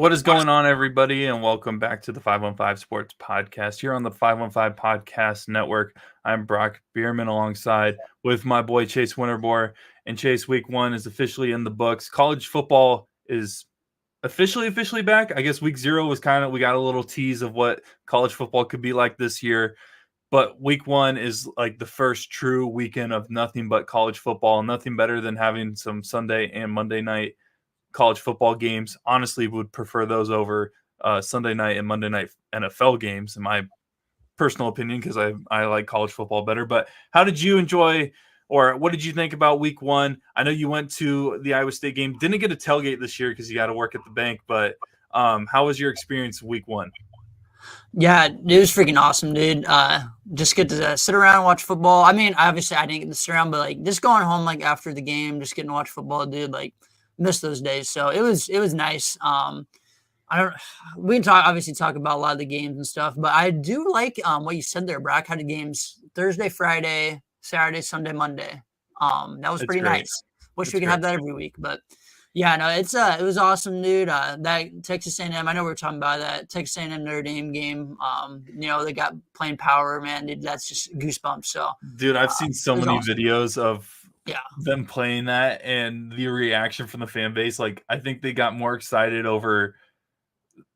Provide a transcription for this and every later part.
What is going on, everybody, and welcome back to the 515 Sports Podcast here on the 515 Podcast Network. I'm Brock Bierman alongside with my boy Chase Winterbore. And Chase, week one is officially in the books. College football is officially back. I guess week zero was we got a little tease of what college football could be like this year. But week one is like the first true weekend of nothing but college football. Nothing better than having some Sunday and Monday night college football games. Honestly, would prefer those over Sunday night and Monday night NFL games, in my personal opinion, because I like college football better. But how did you enjoy, or what did you think about week one? I know you went to the Iowa State game. Didn't get a tailgate this year because you got to work at the bank. But how was your experience week one? Yeah, it was freaking awesome, dude. Just get to sit around and watch football. I mean, obviously I didn't get to sit around, but like just going home like after the game, just getting to watch football, dude, like miss those days. So it was nice. We can obviously talk about a lot of the games and stuff, but I do like what you said there, Brock. How the games Thursday, Friday, Saturday, Sunday, Monday. That was pretty nice. Wish we could have that every week, but yeah, no, it was awesome, dude. That Texas A&M, I know we were talking about that Texas A&M Notre Dame game. They got playing power, man, dude. That's just goosebumps. So, dude, I've seen so many videos of yeah, them playing that and the reaction from the fan base. Like, I think they got more excited over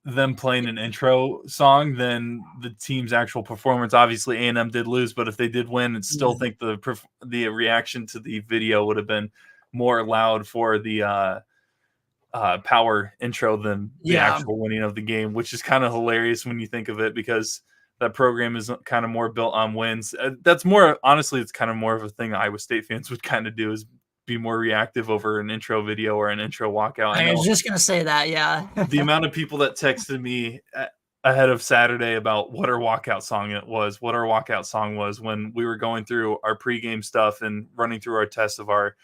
them playing an intro song than the team's actual performance. Obviously, A&M did lose, but if they did win, I still think the reaction to the video would have been more loud for the power intro than the actual winning of the game, which is kind of hilarious when you think of it, because that program is kind of more built on wins. That's more, honestly, it's kind of more of a thing Iowa State fans would kind of do, is be more reactive over an intro video or an intro walkout. I was just going to say that, yeah. The amount of people that texted me ahead of Saturday about what our walkout song was when we were going through our pregame stuff and running through our test of our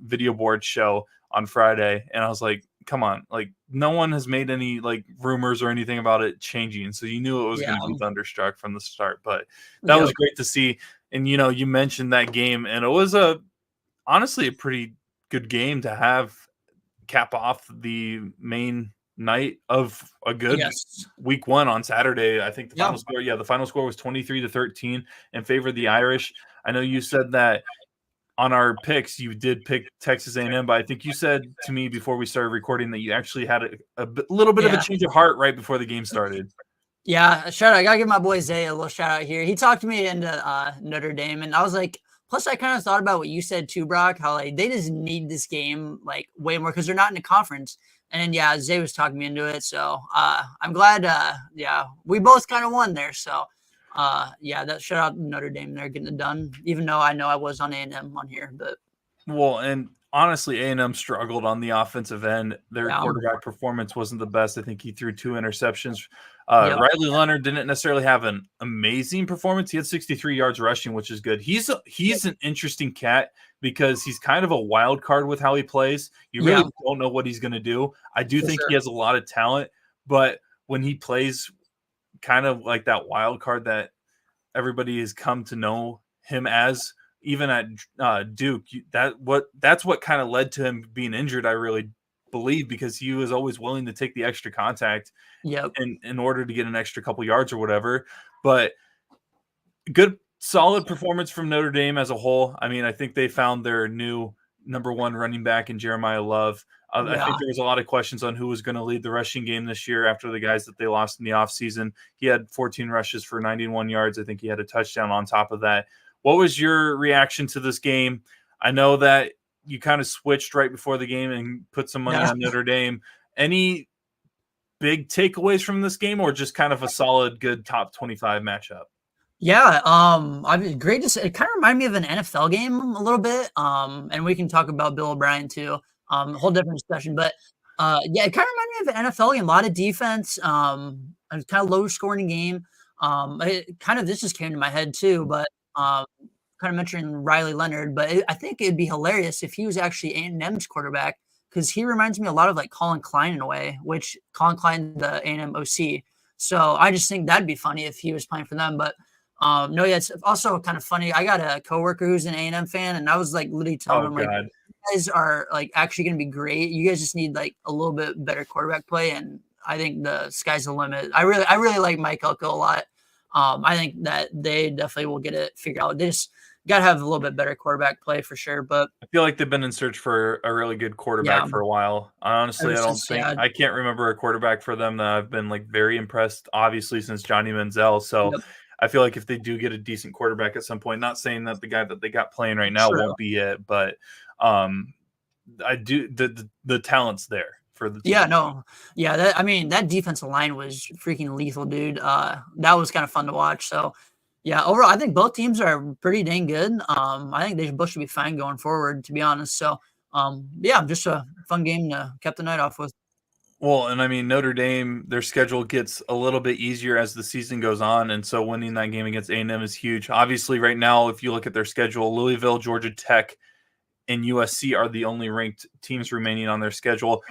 video board show on Friday. And I was like, come on, like no one has made any like rumors or anything about it changing. So you knew it was going to be Thunderstruck from the start, but that was great to see. And, you mentioned that game, and it was honestly a pretty good game to have cap off the main night of a good week one on Saturday. I think the final score was 23-13 in favor of the Irish. I know you said that on our picks, you did pick Texas A&M, but I think you said to me before we started recording that you actually had a little bit of a change of heart right before the game started. Yeah, shout out. I gotta give my boy Zay a little shout out here. He talked me into Notre Dame, and I was like, plus I kind of thought about what you said too, Brock, how like they just need this game like way more because they're not in a conference. And then Zay was talking me into it, so I'm glad. We both kind of won there. So that shout out to Notre Dame. They're getting it done, even though I know I was on A&M on here. But and honestly, A&M struggled on the offensive end. Their quarterback performance wasn't the best. I think he threw 2 interceptions. Riley Leonard didn't necessarily have an amazing performance. He had 63 yards rushing, which is good. He's an interesting cat because he's kind of a wild card with how he plays. You really don't know what he's going to do. I do think he has a lot of talent, but when he plays kind of like that wild card that everybody has come to know him as, even at Duke, that's what kind of led to him being injured, I really believe, because he was always willing to take the extra contact in order to get an extra couple yards or whatever. But good, solid performance from Notre Dame as a whole. I mean, I think they found their new number 1 running back in Jeremiah Love. I think there was a lot of questions on who was going to lead the rushing game this year after the guys that they lost in the offseason. He had 14 rushes for 91 yards. I think he had a touchdown on top of that. What was your reaction to this game? I know that you kind of switched right before the game and put some money on Notre Dame. Any big takeaways from this game, or just kind of a solid, good top 25 matchup? Yeah, I mean, great to say. It kind of reminded me of an NFL game a little bit. And we can talk about Bill O'Brien too. A whole different discussion, but it kind of reminded me of an NFL game. A lot of defense. It was kind of low scoring game. This just came to my head too, but kind of mentioning Riley Leonard, but I think it'd be hilarious if he was actually A&M's quarterback, because he reminds me a lot of like Colin Klein in a way, which Colin Klein, the A&M OC. So I just think that'd be funny if he was playing for them. But it's also kind of funny. I got a coworker who's an A&M fan, and I was like literally telling him, like, guys are like actually going to be great. You guys just need like a little bit better quarterback play, and I think the sky's the limit. I really like Mike Elko a lot. I think that they definitely will get it figured out. They just got to have a little bit better quarterback play for sure. But I feel like they've been in search for a really good quarterback yeah, for a while. Honestly, ever I don't since think I can't remember a quarterback for them that I've been like very impressed. Obviously, since Johnny Manziel, so yep, I feel like if they do get a decent quarterback at some point, not saying that the guy that they got playing right now true. won't be it, but I do the talent's there for the team. Yeah, no, yeah. That I mean, that defensive line was freaking lethal, dude. That was kind of fun to watch. So, yeah, overall, I think both teams are pretty dang good. I think they both should be fine going forward, to be honest. So, yeah, just a fun game to cap the night off with. Well, and I mean Notre Dame, their schedule gets a little bit easier as the season goes on, and so winning that game against A&M is huge. Obviously, right now, if you look at their schedule, Louisville, Georgia Tech, and USC are the only ranked teams remaining on their schedule.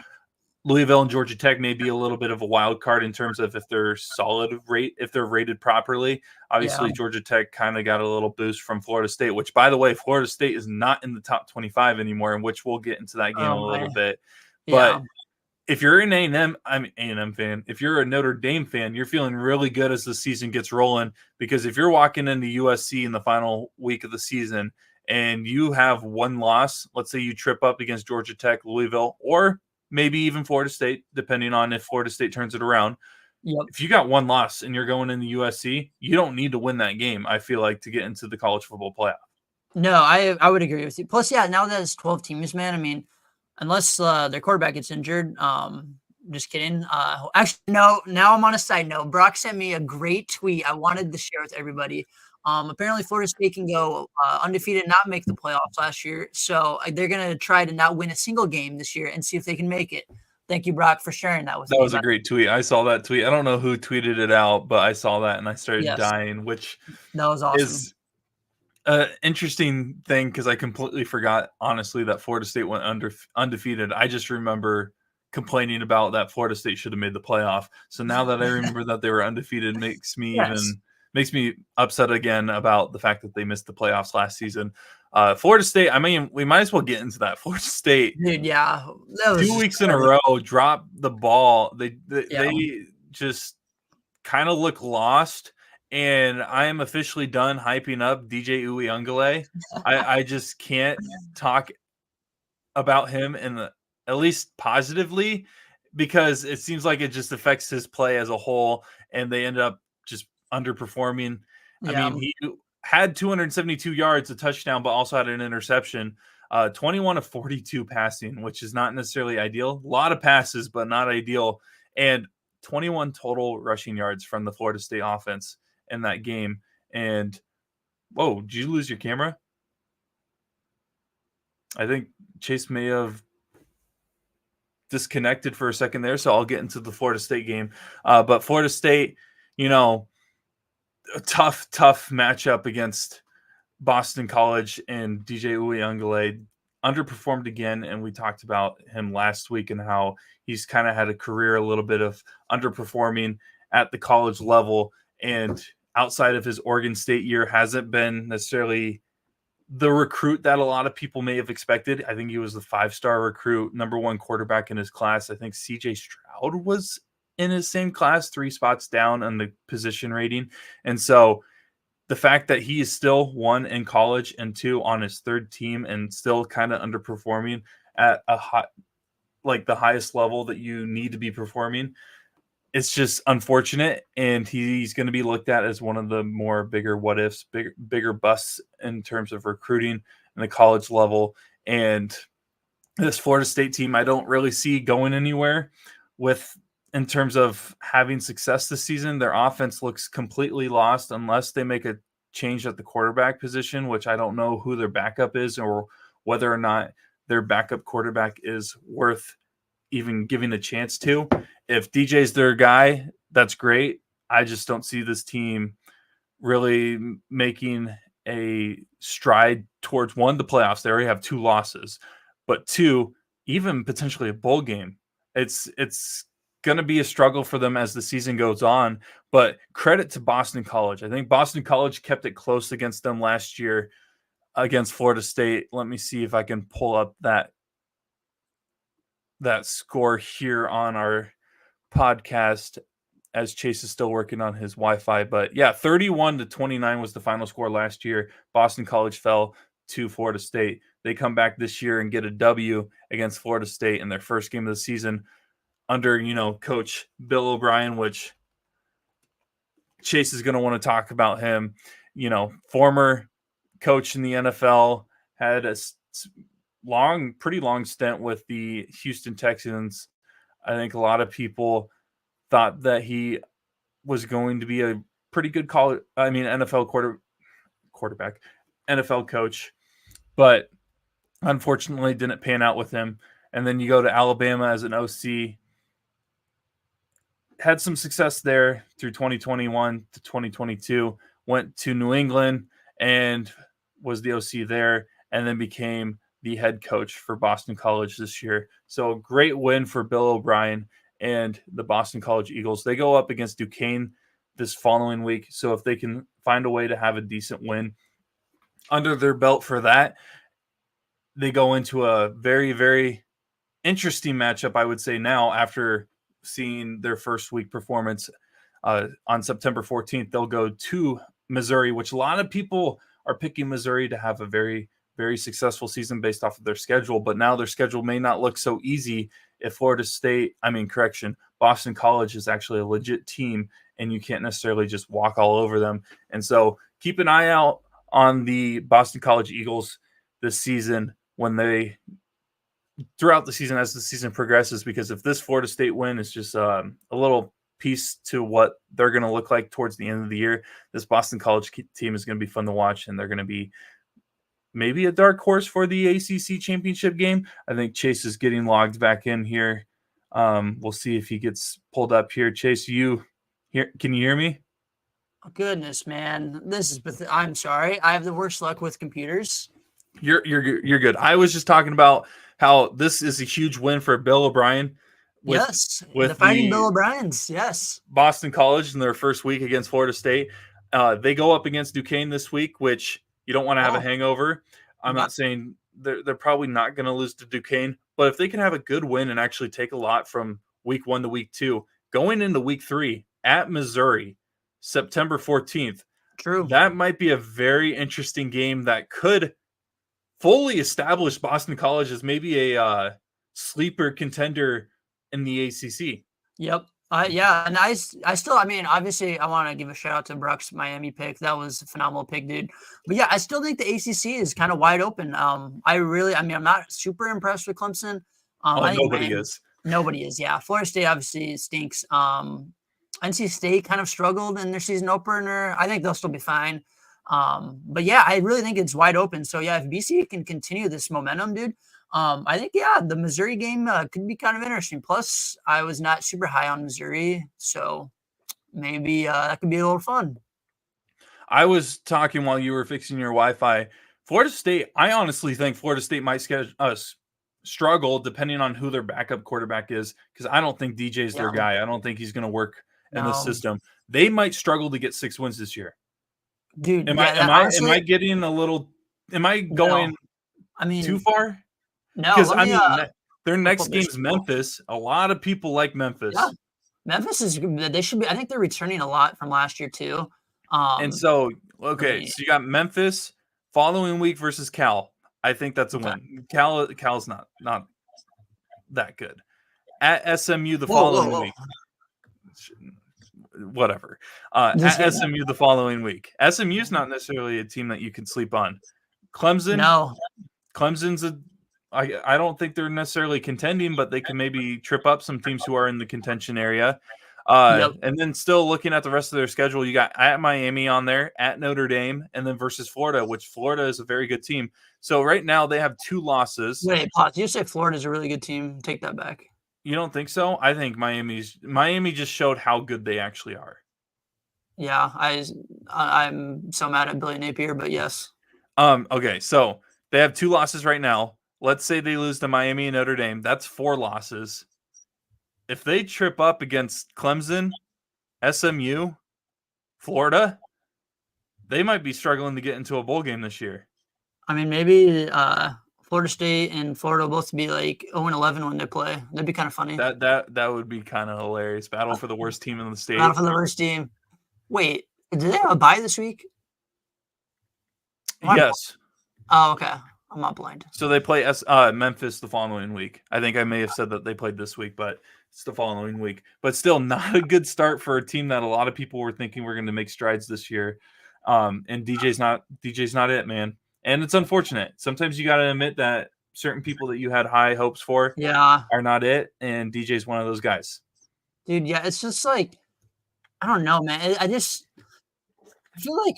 Louisville and Georgia Tech may be a little bit of a wild card in terms of if they're if they're rated properly. Obviously, Yeah. Georgia Tech kind of got a little boost from Florida State, which, by the way, Florida State is not in the top 25 anymore, in which we'll get into that game a little bit. Yeah. But if you're an A&M, I'm an A&M fan. If you're a Notre Dame fan, you're feeling really good as the season gets rolling, because if you're walking into USC in the final week of the season and you have one loss, let's say you trip up against Georgia Tech, Louisville, or maybe even Florida State, depending on if Florida State turns it around. Yep. If you got one loss and you're going into USC, you don't need to win that game, I feel like, to get into the college football playoff. No, I would agree with you. Plus, yeah, now that it's 12 teams, man. I mean, unless their quarterback gets injured, just kidding. Actually, no. Now I'm on a side note. Brock sent me a great tweet I wanted to share with everybody. Apparently, Florida State can go undefeated, not make the playoffs last year. So they're gonna try to not win a single game this year and see if they can make it. Thank you, Brock, for sharing that with me. That was a great tweet. I saw that tweet. I don't know who tweeted it out, but I saw that and I started dying, which that was awesome. Is an interesting thing because I completely forgot, honestly, that Florida State went undefeated. I just remember complaining about that Florida State should have made the playoff. So now that I remember that they were undefeated, makes me upset again about the fact that they missed the playoffs last season. Florida State, I mean, we might as well get into that. Florida State, dude, yeah, 2 weeks in a row dropped the ball. They just kind of look lost. And I am officially done hyping up DJ Uiagalelei. I just can't talk about him at least positively, because it seems like it just affects his play as a whole, and they end up just underperforming. Yeah. I mean, he had 272 yards, a touchdown, but also had an interception. 21 of 42 passing, which is not necessarily ideal. A lot of passes, but not ideal. And 21 total rushing yards from the Florida State offense in that game. And whoa, did you lose your camera? I think Chase may have disconnected for a second there, so I'll get into the Florida State game. But Florida State, a tough matchup against Boston College, and DJ Uiagalelei underperformed again, and we talked about him last week and how he's kind of had a career a little bit of underperforming at the college level, and outside of his Oregon State year hasn't been necessarily the recruit that a lot of people may have expected. I think he was the 5-star recruit, number one quarterback in his class. I think CJ Stroud was in his same class, 3 spots down on the position rating. And so the fact that he is still, 1, in college, and 2, on his third team, and still kind of underperforming at the highest level that you need to be performing, it's just unfortunate, and he's going to be looked at as one of the bigger what ifs, bigger busts in terms of recruiting in the college level. And this Florida State team, I don't really see going anywhere in terms of having success this season. Their offense looks completely lost unless they make a change at the quarterback position, which I don't know who their backup is or whether or not their backup quarterback is worth even giving a chance to. If DJ's their guy, that's great. I just don't see this team really making a stride towards, 1, the playoffs. They already have 2 losses, but 2, even potentially a bowl game. It's going to be a struggle for them as the season goes on, but credit to Boston College. I think Boston College kept it close against them last year. against Florida State. Let me see if I can pull up that score here on our podcast as Chase is still working on his Wi-Fi. But yeah, 31-29 was the final score last year. Boston College fell to Florida State. They come back this year and get a W against Florida State in their first game of the season under, Coach Bill O'Brien, which Chase is going to want to talk about him. Former coach in the NFL, had a pretty long stint with the Houston Texans. I think a lot of people thought that he was going to be a pretty good NFL quarterback, NFL coach, but unfortunately didn't pan out with him. And then you go to Alabama as an OC, had some success there through 2021 to 2022, went to New England and was the OC there, and then became the head coach for Boston College this year. So a great win for Bill O'Brien and the Boston College Eagles. They go up against Duquesne this following week. So if they can find a way to have a decent win under their belt for that, they go into a very, very interesting matchup, I would say now, after seeing their first week performance on September 14th. They'll go to Missouri, which a lot of people are picking Missouri to have a very, very successful season based off of their schedule. But now their schedule may not look so easy if Boston College is actually a legit team and you can't necessarily just walk all over them. And so keep an eye out on the Boston College Eagles this season throughout the season as the season progresses, because if this Florida State win is just a little piece to what they're going to look like towards the end of the year, this Boston College team is going to be fun to watch, and they're going to be maybe a dark horse for the ACC championship game. I think Chase is getting logged back in here. We'll see if he gets pulled up here. Chase, can you hear me? Oh, goodness, man. I'm sorry. I have the worst luck with computers. You're good. I was just talking about how this is a huge win for Bill O'Brien. With the Fighting Bill O'Briens. Yes. Boston College in their first week against Florida State. They go up against Duquesne this week, which you don't want to have a hangover. I'm not saying they're probably not going to lose to Duquesne, but if they can have a good win and actually take a lot from week 1 to week 2, going into week 3 at Missouri, September 14th, true, that might be a very interesting game that could fully establish Boston College as maybe a sleeper contender in the ACC. Yep. Yeah, and I still, obviously I want to give a shout out to Bruck's Miami pick. That was a phenomenal pick, dude. But yeah, I still think the ACC is kind of wide open. I'm not super impressed with Clemson. Nobody is. Nobody is, yeah. Florida State obviously stinks. NC State kind of struggled in their season opener. I think they'll still be fine. But yeah, I really think it's wide open. So yeah, if BC can continue this momentum, dude, I think, the Missouri game could be kind of interesting. Plus, I was not super high on Missouri, so maybe that could be a little fun. I was talking while you were fixing your Wi-Fi. Florida State, I honestly think Florida State might struggle depending on who their backup quarterback is, because I don't think DJ's their guy. I don't think he's going to work in the system. They might struggle to get 6 wins this year. Dude, am I getting a little? Am I going? Too far? No, because their next game is Memphis. A lot of people like Memphis. Yeah, Memphis is. They should be. I think they're returning a lot from last year too. And so, so you got Memphis following week versus Cal. I think that's a win. Cal's not that good. At SMU the following week. Whatever. At SMU the following week. SMU's not necessarily a team that you can sleep on. Clemson. No. Clemson's I don't think they're necessarily contending, but they can maybe trip up some teams who are in the contention area. And then still looking at the rest of their schedule, you got at Miami on there, at Notre Dame, and then versus Florida, which Florida is a very good team. So right now they have 2 losses. Wait, pause. You say Florida's a really good team? Take that back. You don't think so? I think Miami just showed how good they actually are. Yeah, I'm so mad at Billy Napier, but yes. Okay, so they have 2 losses right now. Let's say they lose to Miami and Notre Dame. That's 4 losses. If they trip up against Clemson, SMU, Florida, they might be struggling to get into a bowl game this year. I mean, maybe Florida State and Florida will both be like 0-11 when they play. That'd be kind of funny. That would be kind of hilarious. Battle for the worst team in the state. Battle for the worst team. Wait, did they have a bye this week? Yes. Oh, okay. I'm not blind. So they play Memphis the following week. I think I may have said that they played this week, but it's the following week. But still, not a good start for a team that a lot of people were thinking were going to make strides this year. And DJ's not it, man. And it's unfortunate. Sometimes you got to admit that certain people that you had high hopes for are not it, and DJ's one of those guys. Dude, yeah, it's just like, I don't know, man. I feel like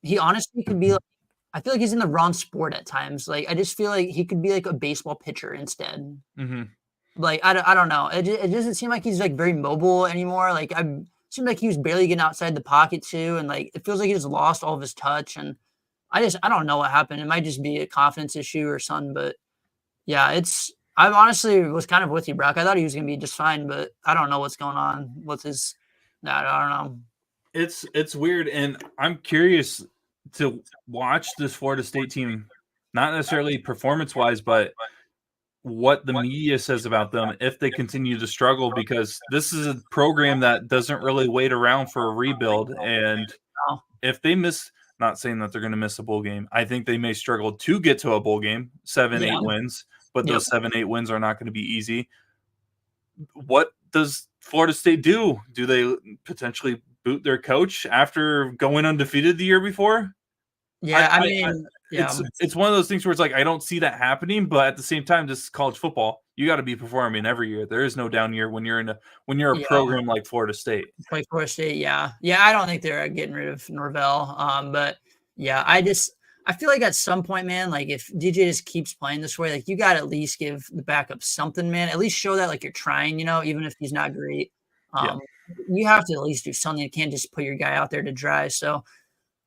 he honestly could be like, I feel like he's in the wrong sport at times. Like, I just feel like he could be like a baseball pitcher instead. Mm-hmm. Like, I don't know. It doesn't seem like he's like very mobile anymore. Like, it seemed like he was barely getting outside the pocket too. And like, it feels like he just lost all of his touch. And I don't know what happened. It might just be a confidence issue or something. But yeah, I honestly was kind of with you, Brock. I thought he was going to be just fine, but I don't know what's going on with his, I don't know. It's weird. And I'm curious to watch this Florida State team, not necessarily performance-wise, but what the media says about them if they continue to struggle, because this is a program that doesn't really wait around for a rebuild. And if they miss, not saying that they're going to miss a bowl game, I think they may struggle to get to a bowl game, 7-8 wins, but those 7-8 wins are not going to be easy. What does Florida State do? Do they potentially boot their coach after going undefeated the year before? Yeah, I mean, it's one of those things where it's like, I don't see that happening, but at the same time, this is college football. You got to be performing every year. There is no down year when you're a program like Florida State. Like Florida State, yeah. I don't think they're getting rid of Norvell. But yeah, I feel like at some point, man, like if DJ just keeps playing this way, like you got to at least give the backup something, man. At least show that like you're trying, even if he's not great. You have to at least do something. You can't just put your guy out there to dry. So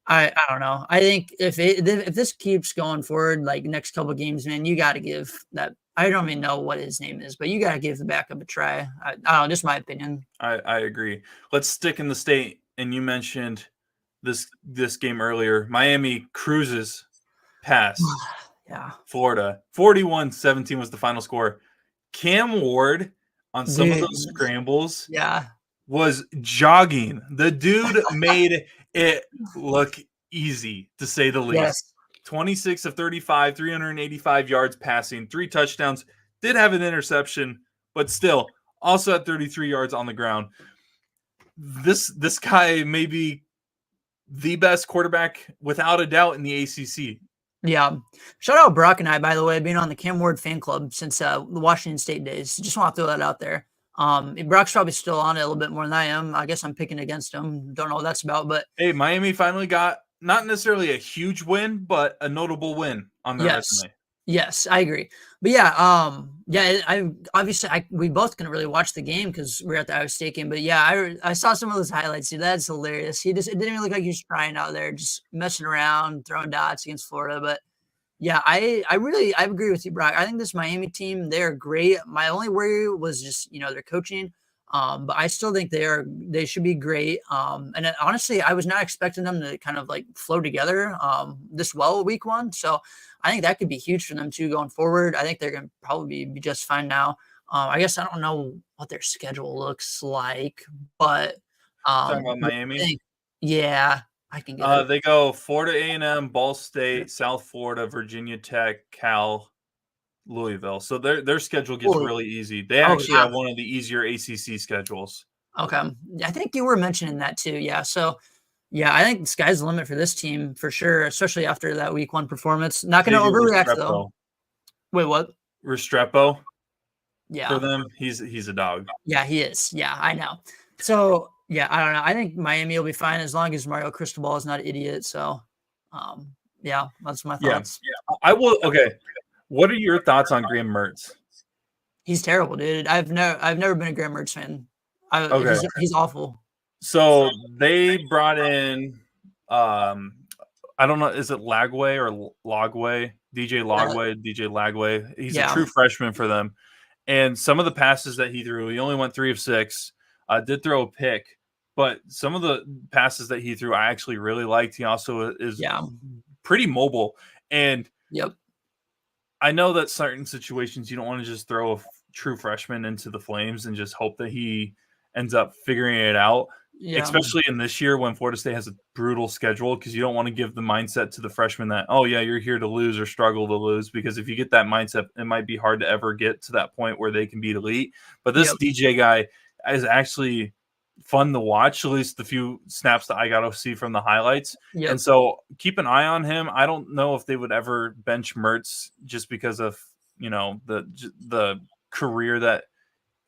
I don't know. I think if this keeps going forward, like next couple of games, man, you got to give that. I don't even know what his name is, but you got to give the backup a try. I don't know, just my opinion. I agree. Let's stick in the state. And you mentioned this game earlier. Miami cruises past Florida. 41-17 was the final score. Cam Ward on some of those scrambles was jogging. The dude made it look easy, to say the least. 26 of 35, 385 yards passing, 3 touchdowns. Did have an interception, but still, also at 33 yards on the ground. This guy may be the best quarterback, without a doubt, in the ACC. Yeah. Shout out Brock and I, by the way, being on the Cam Ward fan club since the Washington State days. Just want to throw that out there. Brock's probably still on it a little bit more than I am. I guess I'm picking against him. Don't know what that's about, but hey, Miami finally got not necessarily a huge win, but a notable win on their resume. Yes, I agree. But we both couldn't really watch the game because we were at the Iowa State game. But yeah, I saw some of those highlights. Dude, that's hilarious. It didn't even look like he was trying out there, just messing around, throwing dots against Florida. But yeah, I agree with you, Brock. I think this Miami team, they're great. My only worry was just, their coaching. But I still think they should be great. And honestly, I was not expecting them to kind of like flow together this well week 1. So I think that could be huge for them too going forward. I think they're going to probably be just fine now. I guess I don't know what their schedule looks like, but talking about Miami. I can get it. They go Florida A&M, Ball State, South Florida, Virginia Tech, Cal, Louisville. So their schedule gets really easy. They actually have one of the easier ACC schedules. Okay. I think you were mentioning that too. Yeah. So I think the sky's the limit for this team for sure, especially after that week 1 performance. Not going to overreact though. Wait, what? Restrepo. Yeah. For them, he's a dog. Yeah, he is. Yeah, I know. So yeah, I don't know. I think Miami will be fine as long as Mario Cristobal is not an idiot. So that's my thoughts. Yeah. I will. Okay. What are your thoughts on Graham Mertz? He's terrible, dude. I've never been a Graham Mertz fan. He's awful. So they brought in, I don't know, is it Lagway or Logway? DJ Lagway. He's a true freshman for them. And some of the passes that he threw, he only went 3 of 6. Did throw a pick, but some of the passes that he threw, I actually really liked. He also is pretty mobile. And yep. I know that certain situations you don't want to just throw a true freshman into the flames and just hope that he ends up figuring it out. Yeah. Especially in this year when Florida State has a brutal schedule, because you don't want to give the mindset to the freshman that, oh, yeah, you're here to lose or struggle to lose, because if you get that mindset, it might be hard to ever get to that point where they can beat elite. But this DJ guy is actually fun to watch, at least the few snaps that I got to see from the highlights. Yep. And so keep an eye on him. I don't know if they would ever bench Mertz just because of, the career that,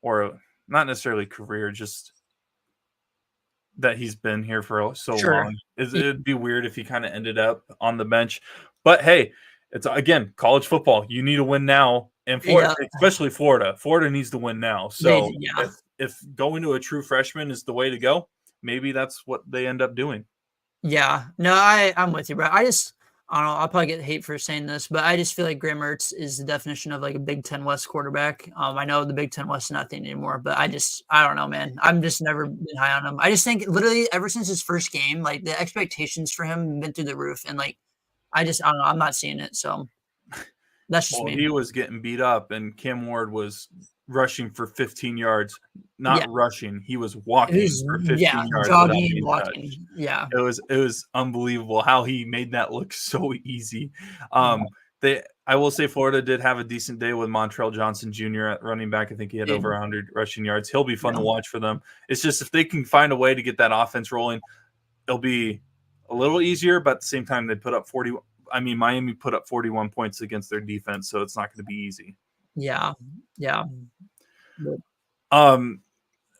or not necessarily career, just that he's been here for so long. It'd be weird if he kind of ended up on the bench. But hey, it's again college football. You need to win now, and Florida, especially Florida. Florida needs to win now. So if going to a true freshman is the way to go, maybe that's what they end up doing. Yeah, no, I'm with you, bro. I don't know. I'll probably get hate for saying this, but I just feel like Graham Mertz is the definition of like a Big Ten West quarterback. I know the Big Ten West is not the thing anymore, but I don't know, man. I'm just never been high on him. I just think literally ever since his first game, like the expectations for him have been through the roof, and like I don't know. I'm not seeing it, so that's just me. He was getting beat up, and Cam Ward was rushing for 15 yards, not rushing. He was walking for 15 yards. Jogging, walking. Yeah. It was unbelievable how he made that look so easy. I will say Florida did have a decent day with Montrell Johnson Jr. at running back. I think he had over 100 rushing yards. He'll be fun to watch for them. It's just if they can find a way to get that offense rolling, it'll be a little easier, but at the same time they put up Miami put up 41 points against their defense, so it's not going to be easy. Yeah. Yeah.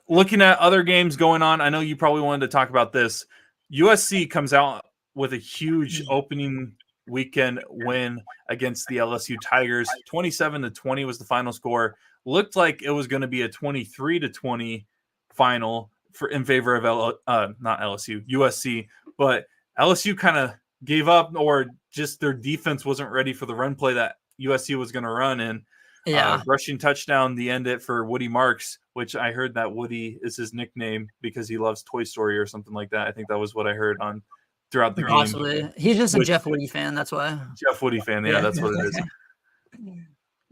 Looking at other games going on, I know you probably wanted to talk about this. USC comes out with a huge opening weekend win against the LSU Tigers. 27-20 was the final score. Looked like it was going to be a 23-20 final in favor of not LSU, USC, but LSU kind of gave up, or just their defense wasn't ready for the run play that USC was going to run in. Rushing touchdown, the end it for Woody Marks, which I heard that Woody is his nickname because he loves Toy Story or something like that. I think that was what I heard throughout the game. He's just a Jeff Woody fan, that's why. Jeff Woody fan, yeah, that's what it is.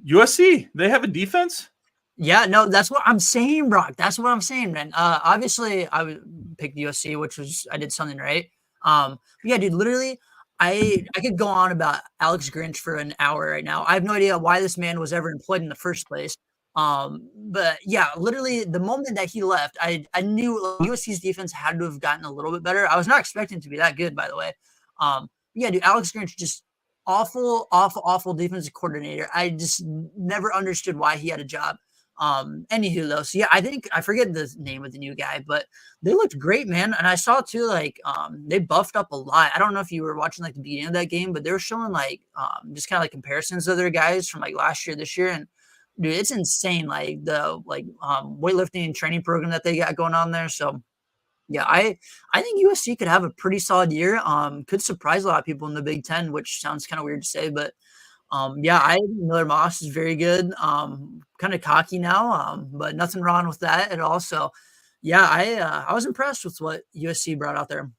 USC, they have a defense? Yeah, no, that's what I'm saying, Brock. That's what I'm saying, man. Obviously, I would pick USC, which was I did something right. Yeah, dude, literally, I could go on about Alex Grinch for an hour right now. I have no idea why this man was ever employed in the first place. But yeah, literally the moment that he left, I knew USC's defense had to have gotten a little bit better. I was not expecting it to be that good, by the way. Yeah, dude, Alex Grinch, just awful defensive coordinator. I just never understood why he had a job. Anywho though, so yeah, I forget the name of the new guy, but they looked great, man. And I saw too, like, they buffed up a lot. I don't know if you were watching like the beginning of that game, but they were showing like, just kind of like comparisons of their guys from like last year, this year. And dude, it's insane. Like the, weightlifting and training program that they got going on there. So yeah, I think USC could have a pretty solid year. Could surprise a lot of people in the Big Ten, which sounds kind of weird to say, but yeah, Miller Moss is very good. Kind of cocky now, but nothing wrong with that at all. So, yeah, I was impressed with what USC brought out there.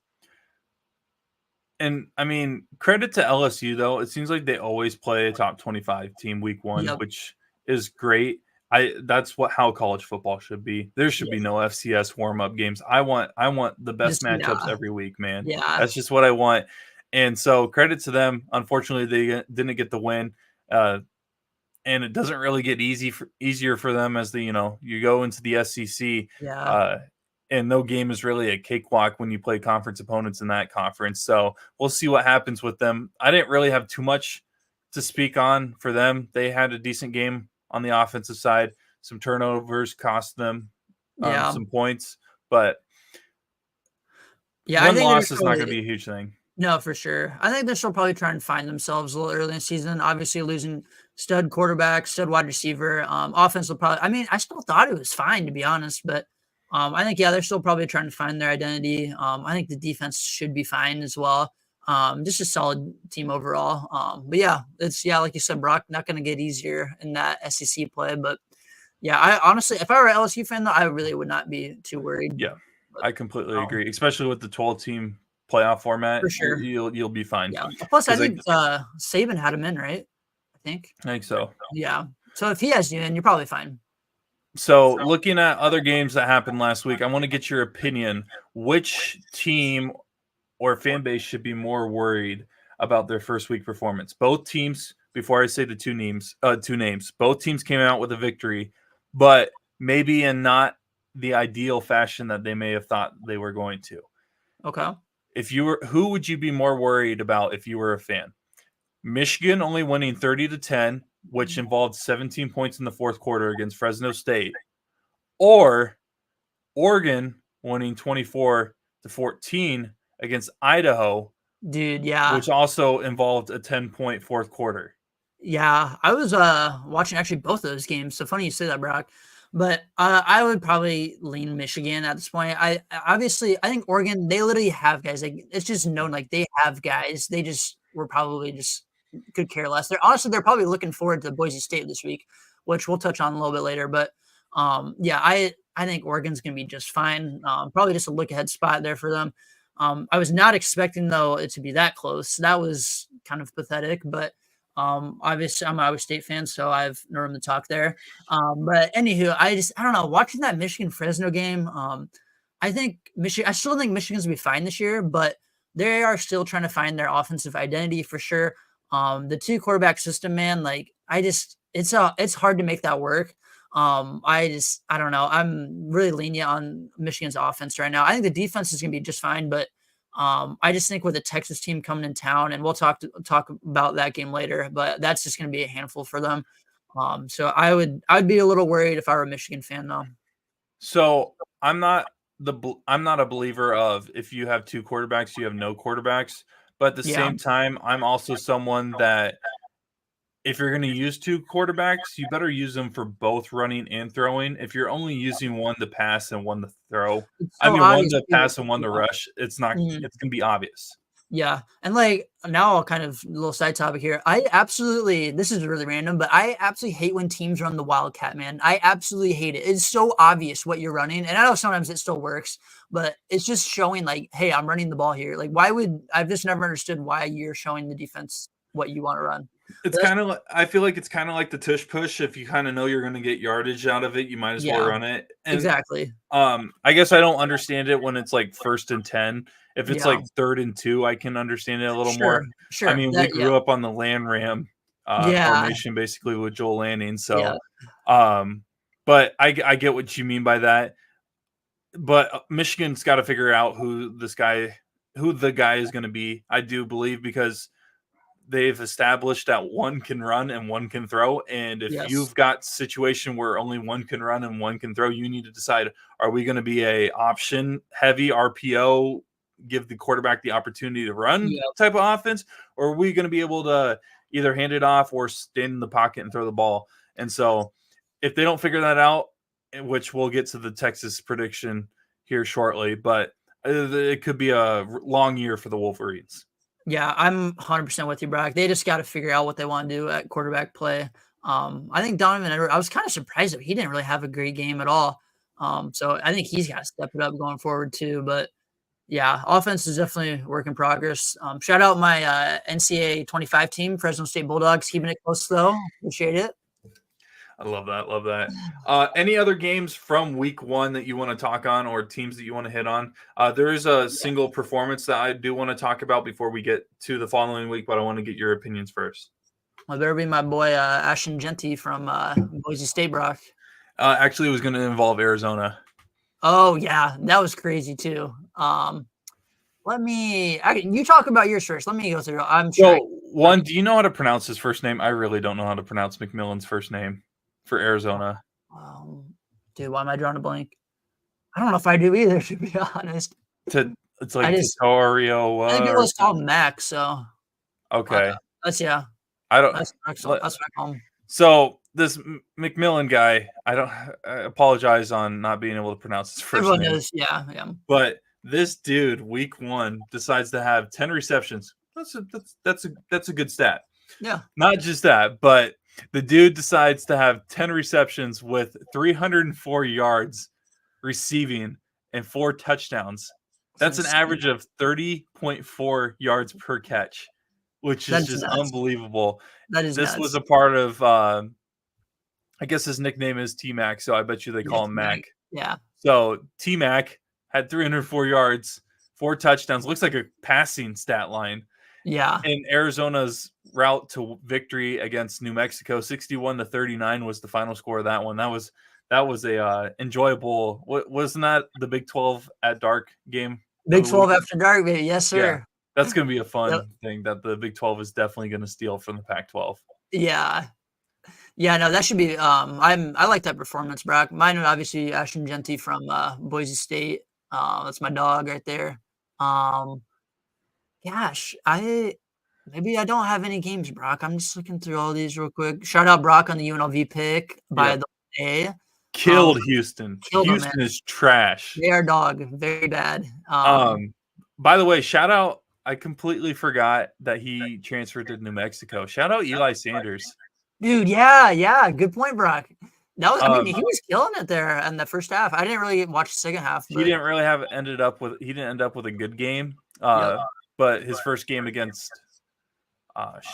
And I mean, credit to LSU though. It seems like they always play a top 25 team week one, which is great. That's how college football should be. There should be no FCS warm up games. I want the best matchups every week, man. Yeah, that's just what I want. And so credit to them. Unfortunately, they didn't get the win. And it doesn't really get easier for them as you go into the SEC. Yeah. And no game is really a cakewalk when you play conference opponents in that conference. So we'll see what happens with them. I didn't really have too much to speak on for them. They had a decent game on the offensive side. Some turnovers cost them some points, but one loss is not going to be a huge thing. No, for sure. I think they're still probably trying to find themselves a little early in the season. Obviously, losing stud quarterback, stud wide receiver. Offense will probably – I mean, I still thought it was fine, to be honest. But I think, they're still probably trying to find their identity. I think the defense should be fine as well. Just a solid team overall. But, yeah, it's like you said, Brock, not going to get easier in that SEC play. But, yeah, I honestly – if I were an LSU fan, though, I really would not be too worried. Yeah, I completely agree, especially with the 12-team playoff format, For sure. you'll be fine. Yeah. Plus, I think Saban had him in, right? I think so. Yeah. So if he has you in, you're probably fine. So looking at other games that happened last week, I want to get your opinion. Which team or fan base should be more worried about their first week performance? Both teams, before I say the two names, both teams came out with a victory, but maybe in not the ideal fashion that they may have thought they were going to. Okay. Who would you be more worried about if you were a fan? Michigan only winning 30-10, which involved 17 points in the fourth quarter against Fresno State, or Oregon winning 24-14 against Idaho, dude. Yeah, which also involved a 10-point fourth quarter. Yeah, I was watching actually both of those games. So funny you say that, Brock. But I would probably lean Michigan at this point. I think Oregon, they literally have guys. Like, it's just known, like, they have guys. They just were probably just could care less. They're probably looking forward to Boise State this week, which we'll touch on a little bit later. But yeah, I think Oregon's gonna be just fine. Probably just a look ahead spot there for them. I was not expecting though it to be that close. That was kind of pathetic, but obviously I'm an Iowa State fan, so I have no room to talk there. But anywho, I don't know. Watching that Michigan Fresno game, I still think Michigan's gonna be fine this year, but they are still trying to find their offensive identity for sure. The 2 quarterback system, man, like it's hard to make that work. I don't know. I'm really lenient on Michigan's offense right now. I think the defense is gonna be just fine, but I just think with the Texas team coming in town, and we'll talk about that game later, but that's just going to be a handful for them. So I'd be a little worried if I were a Michigan fan, though. So I'm not a believer of if you have 2 quarterbacks, you have no quarterbacks. But at the same time, I'm also someone that if you're going to use 2 quarterbacks, you better use them for both running and throwing. If you're only using one to pass and one to throw, one to pass and one to rush, it's not. It's going to be obvious. Yeah, and like now, I'll kind of a little side topic here. This is really random, but I absolutely hate when teams run the Wildcat, man. I absolutely hate it. It's so obvious what you're running, and I know sometimes it still works, but it's just showing like, hey, I'm running the ball here. Like, I've just never understood why you're showing the defense what you want to run. It's kind of like, I feel like it's kind of like the tush push. If you kind of know you're going to get yardage out of it, you might as well run it. And, exactly. I guess I don't understand it when it's like 1st and 10. If it's like 3rd and 2, I can understand it a little more. Sure. I mean, we grew up on the land ram formation basically with Joel Lanning. So, but I get what you mean by that. But Michigan's got to figure out who the guy is going to be. I do believe because they've established that one can run and one can throw. And if you've got a situation where only one can run and one can throw, you need to decide, are we going to be a option heavy RPO, give the quarterback the opportunity to run type of offense, or are we going to be able to either hand it off or stand in the pocket and throw the ball? And so if they don't figure that out, which we'll get to the Texas prediction here shortly, but it could be a long year for the Wolverines. Yeah, I'm 100% with you, Brock. They just got to figure out what they want to do at quarterback play. I think Donovan Edwards, I was kind of surprised that he didn't really have a great game at all. So I think he's got to step it up going forward too. But yeah, offense is definitely a work in progress. Shout out my NCAA 25 team, Fresno State Bulldogs, keeping it close though. Appreciate it. I love that. Love that. Any other games from week 1 that you want to talk on or teams that you want to hit on? There is a single performance that I do want to talk about before we get to the following week, but I want to get your opinions first. Well, there be my boy Ashton Genty from Boise State, Brock. Actually, it was going to involve Arizona. Oh, yeah. That was crazy too. You talk about yours first. Let me go through. Do you know how to pronounce his first name? I really don't know how to pronounce McMillan's first name for Arizona. Dude, why am I drawing a blank? I don't know if I do either, to be honest. It's like Vittorio. I think it was called Max, so. Okay. That's what I call him. So this McMillan guy, I apologize on not being able to pronounce his first name. Everyone knows, yeah. But this dude, week 1, decides to have 10 receptions. That's a good stat. Yeah. Not just that, but the dude decides to have 10 receptions with 304 yards receiving and 4 touchdowns. That's an average of 30.4 yards per catch, which is just unbelievable. That is this nuts. Was a part of I guess his nickname is T-Mac, so I bet you they call him Mac. Yeah. So T-Mac had 304 yards, 4 touchdowns. Looks like a passing stat line. Yeah. In Arizona's route to victory against New Mexico, 61-39 was the final score of that one. That was a enjoyable. Wasn't that the Big 12 at dark game? Big 12 after dark, baby. Yes, sir. Yeah, that's going to be a fun thing that the Big 12 is definitely going to steal from the Pac-12. Yeah. Yeah, no, that should be. I like that performance, Brock. Mine, obviously, Ashton Genty from Boise State. That's my dog right there. Gosh, maybe I don't have any games, Brock. I'm just looking through all these real quick. Shout out Brock on the UNLV pick by the way. Killed Houston. Houston them, is trash. They are dog, very bad. By the way, shout out. I completely forgot that he transferred to New Mexico. Shout out Eli Sanders. Dude, yeah, good point, Brock. That was, I mean, he was killing it there in the first half. I didn't really watch the second half. He didn't really end up with a good game. But his first game against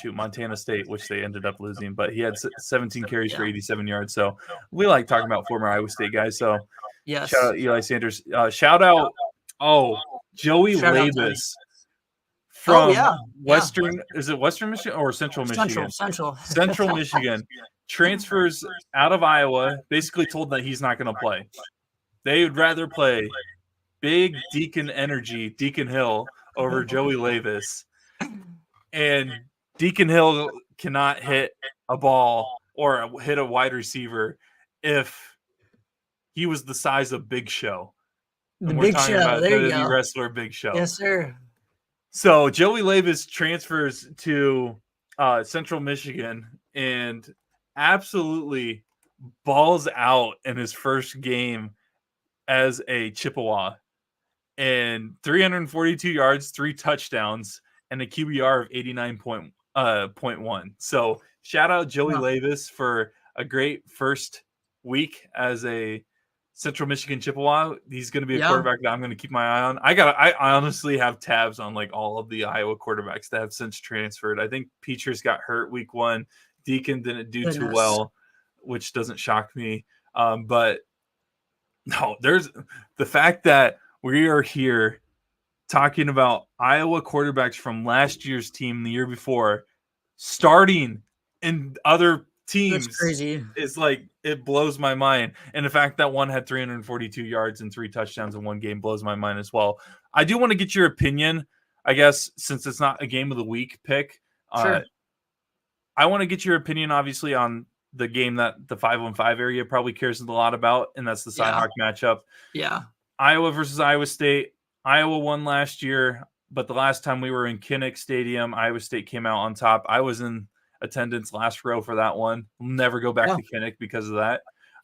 Montana State, which they ended up losing, but he had 17 carries for 87 yards. So we like talking about former Iowa State guys. So shout out Eli Sanders. Shout out Joey Labus. From Western, is it Western Michigan or Central Michigan? Central Michigan transfers out of Iowa, basically told that he's not going to play. They would rather play big Deacon Hill over Joey Labus. And Deacon Hill cannot hit a ball or hit a wide receiver if he was the size of Big Show. The Big Show, there you go. Wrestler Big Show. Yes, sir. So Joey Labus transfers to Central Michigan and absolutely balls out in his first game as a Chippewa, and 342 yards, 3 touchdowns, and a QBR of 89.1. So shout out Joey Labus for a great first week as a Central Michigan Chippewa. He's going to be a quarterback that I'm going to keep my eye on. I honestly have tabs on like all of the Iowa quarterbacks that have since transferred. I think Peacher's got hurt week 1. Deacon didn't do too well, which doesn't shock me. But no, there's the fact that we are here talking about Iowa quarterbacks from last year's team, the year before, starting in other teams. That's crazy. It's like, it blows my mind. And the fact that one had 342 yards and 3 touchdowns in one game blows my mind as well. I do want to get your opinion, I guess, since it's not a game of the week pick. Sure. I want to get your opinion, obviously, on the game that the 515 area probably cares a lot about, and that's the Cyhawk matchup. Yeah. Iowa versus Iowa State. Iowa won last year, but the last time we were in Kinnick Stadium, Iowa State came out on top. I was in attendance last row for that one. We'll never go back to Kinnick because of that.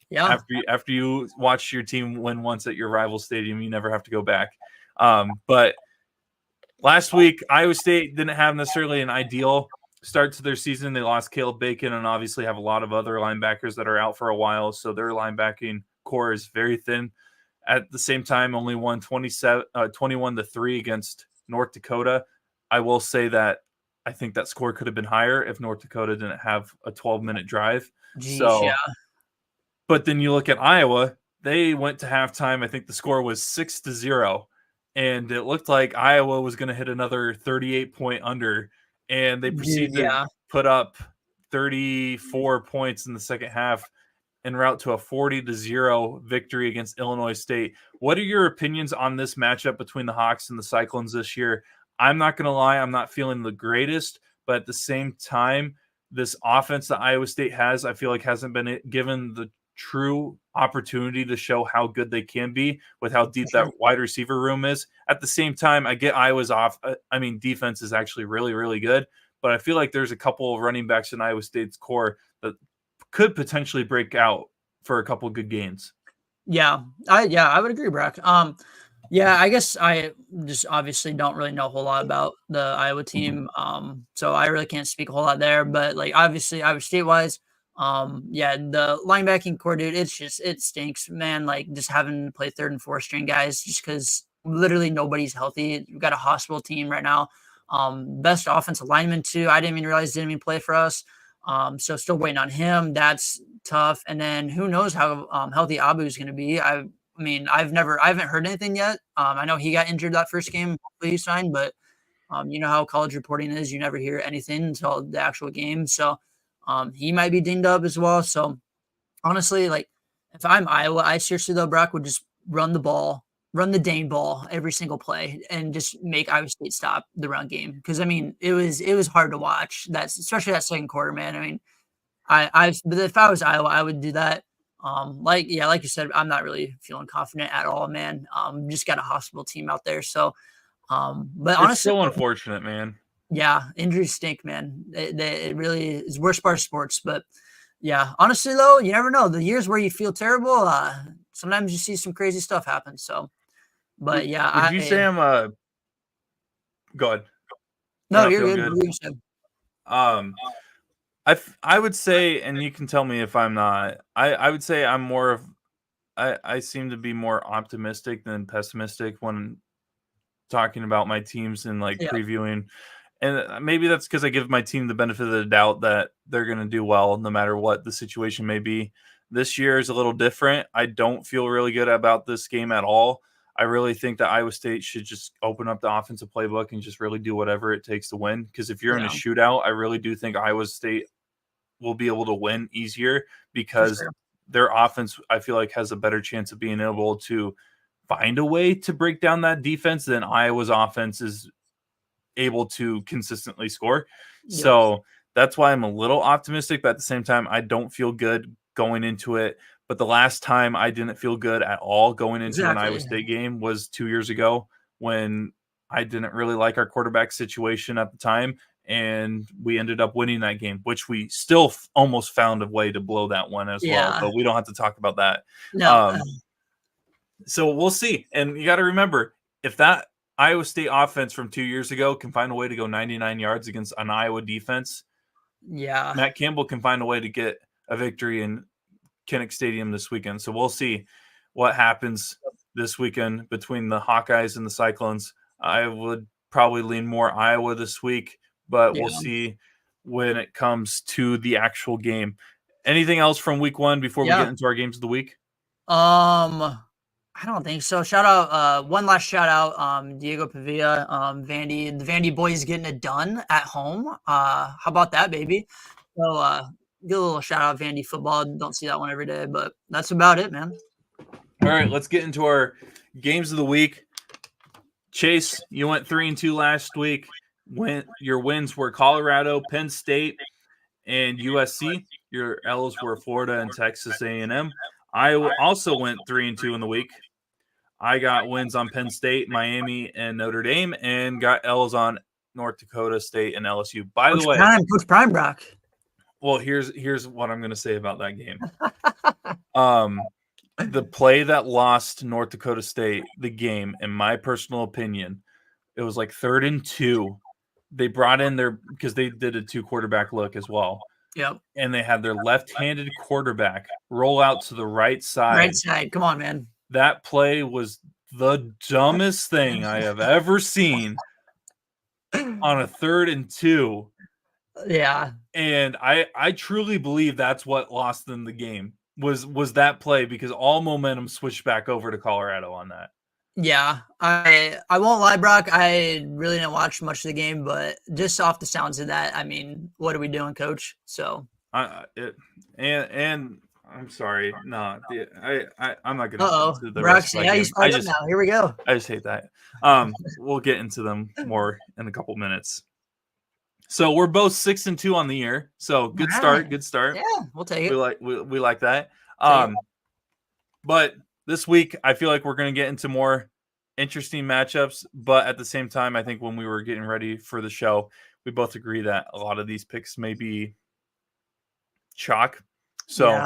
Yeah. After you watch your team win once at your rival stadium, you never have to go back. But last week, Iowa State didn't have necessarily an ideal start to their season. They lost Caleb Bacon and obviously have a lot of other linebackers that are out for a while. So their linebacking core is very thin. At the same time, only won 21-3 against North Dakota. I will say that I think that score could have been higher if North Dakota didn't have a 12-minute drive. But then you look at Iowa, they went to halftime. I think the score was 6-0, and it looked like Iowa was going to hit another 38-point under, and they proceeded to put up 34 points in the second half en route to a 40-0 victory against Illinois State. What are your opinions on this matchup between the Hawks and the Cyclones this year? I'm not going to lie, I'm not feeling the greatest, but at the same time, this offense that Iowa State has, I feel like hasn't been given the true opportunity to show how good they can be with how deep that wide receiver room is. At the same time, I get Iowa's defense is actually really, really good, but I feel like there's a couple of running backs in Iowa State's core that could potentially break out for a couple of good games. I would agree, Brock. I guess I just obviously don't really know a whole lot about the Iowa team. So I really can't speak a whole lot there, but like obviously Iowa State wise, the linebacking core, dude, it stinks, man. Like just having to play 3rd and 4th string guys just because literally nobody's healthy. We've got a hospital team right now. Best offensive lineman too. I didn't even realize didn't even play for us. So still waiting on him. That's tough. And then who knows how healthy Abu is going to be. I mean, I haven't heard anything yet. I know he got injured that first game. Hopefully he signed, but you know how college reporting is. You never hear anything until the actual game. So he might be dinged up as well. So honestly, like if I'm Iowa, I seriously though, Brock would just run the ball, run the dang ball every single play, and just make Iowa State stop the run game. Because I mean, it was hard to watch. That's especially that second quarter, man. I mean, but if I was Iowa, I would do that. Like you said, I'm not really feeling confident at all, man. Just got a hospital team out there, so. But it's honestly, so unfortunate, man. Yeah, injuries stink, man. It really is worst part of sports. But yeah, honestly though, you never know. The years where you feel terrible, sometimes you see some crazy stuff happen. So, but yeah, would you say I'm go ahead. No, you're good. I would say, and you can tell me if I'm not. I would say I'm more of. I seem to be more optimistic than pessimistic when talking about my teams and like previewing. And maybe that's because I give my team the benefit of the doubt that they're going to do well no matter what the situation may be. This year is a little different. I don't feel really good about this game at all. I really think that Iowa State should just open up the offensive playbook and just really do whatever it takes to win. Because if you're in a shootout, I really do think Iowa State will be able to win easier because their offense, I feel like, has a better chance of being able to find a way to break down that defense than Iowa's offense is able to consistently score. Yes. So that's why I'm a little optimistic, but at the same time, I don't feel good going into it. But the last time I didn't feel good at all going into an Iowa State game was 2 years ago when I didn't really like our quarterback situation at the time. And we ended up winning that game, which we still almost found a way to blow that one as well. But we don't have to talk about that. No. So we'll see. And you got to remember, if that Iowa State offense from 2 years ago can find a way to go 99 yards against an Iowa defense, Matt Campbell can find a way to get a victory in Kinnick Stadium this weekend. So we'll see what happens this weekend between the Hawkeyes and the Cyclones. I would probably lean more Iowa this week, but we'll see when it comes to the actual game. Anything else from week one before we get into our games of the week? I don't think so. Shout out, one last shout out, Diego Pavia, Vandy, the Vandy boys getting it done at home. How about that, baby? So, give a little shout out, Vandy football. Don't see that one every day, but that's about it, man. All right, let's get into our games of the week. Chase, you went 3-2 last week. Your wins were Colorado, Penn State, and USC. Your L's were Florida and Texas A&M. I also went 3-2 in the week. I got wins on Penn State, Miami, and Notre Dame, and got L's on North Dakota State and LSU. By the way, Coach Prime Brock. Well, here's what I'm going to say about that game. The play that lost North Dakota State the game, in my personal opinion, it was like 3rd and 2. They brought in because they did a 2-quarterback look as well. Yep. And they had their left-handed quarterback roll out to the right side. Right side. Come on, man. That play was the dumbest thing I have ever seen on a 3rd and 2. Yeah. And I truly believe that's what lost them the game was that play, because all momentum switched back over to Colorado on that. Yeah, I won't lie, Brock. I really didn't watch much of the game, but just off the sounds of that, I mean, what are we doing, Coach? So, and I'm sorry, no, I'm not going to. Into the Brock, rest of that game. I just now. Here we go. I just hate that. We'll get into them more in a couple minutes. So we're both 6-2 on the year. So good start. Good start. Yeah, we'll take it. We like that. But this week, I feel like we're going to get into more interesting matchups. But at the same time, I think when we were getting ready for the show, we both agree that a lot of these picks may be chalk. So